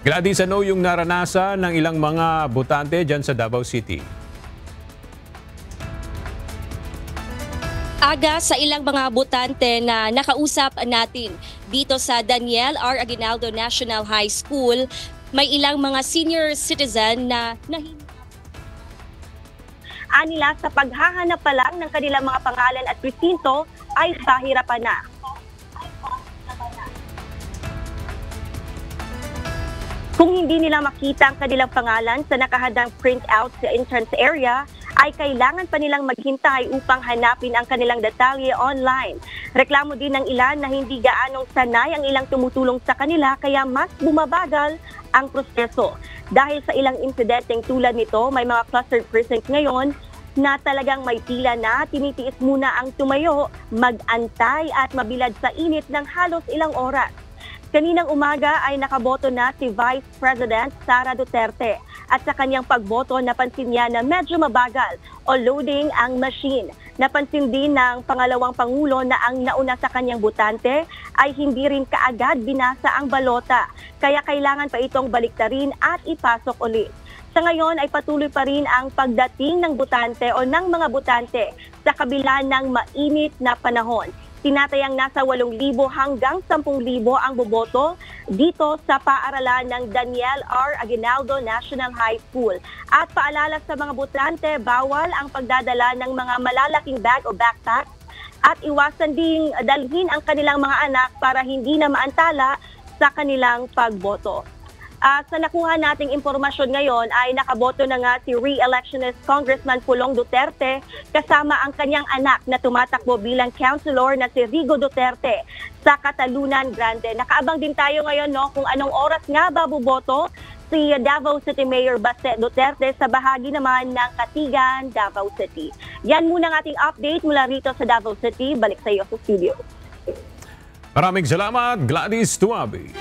Gladys, ano yung naranasan ng ilang mga botante dyan sa Davao City? Aga sa ilang mga botante na nakausap natin dito sa Daniel R. Aguinaldo National High School, may ilang mga senior citizen na Anila sa paghahanap pa lang ng kanilang mga pangalan at presinto ay sa hirapan na. Kung hindi nila makita ang kanilang pangalan sa nakahadang printout sa entrance area, ay kailangan pa nilang maghintay upang hanapin ang kanilang detalye online. Reklamo din ng ilan na hindi gaanong sanay ang ilang tumutulong sa kanila kaya mas bumabagal ang proseso. Dahil sa ilang insidenteng tulad nito, may mga clustered precincts ngayon na talagang may pila na tinitiis muna ang tumayo, mag-antay at mabilad sa init ng halos ilang oras. Kaninang umaga ay nakaboto na si Vice President Sara Duterte at sa kanyang pagboto napansin niya na medyo mabagal o loading ang machine. Napansin din ng pangalawang Pangulo na ang nauna sa kanyang botante ay hindi rin kaagad binasa ang balota kaya kailangan pa itong baliktarin at ipasok ulit. Sa ngayon ay patuloy pa rin ang pagdating ng botante o ng mga botante sa kabila ng mainit na panahon. Tinatayang nasa 8,000 hanggang 10,000 ang boboto dito sa paaralan ng Daniel R. Aguinaldo National High School. At paalala sa mga botante, bawal ang pagdadala ng mga malalaking bag o backpack at iwasan ding dalhin ang kanilang mga anak para hindi na maantala sa kanilang pagboto. Sa nakuha nating impormasyon ngayon ay nakaboto na nga si re-electionist Congressman Pulong Duterte kasama ang kanyang anak na tumatakbo bilang councilor na si Rigo Duterte sa Catalunan Grande. Nakaabang din tayo ngayon kung anong oras nga ba boboto si Davao City Mayor Baste Duterte sa bahagi naman ng Katigan, Davao City. Yan muna ang ating update mula rito sa Davao City. Balik sa iyo sa studio. Maraming salamat, Gladys Tuabi.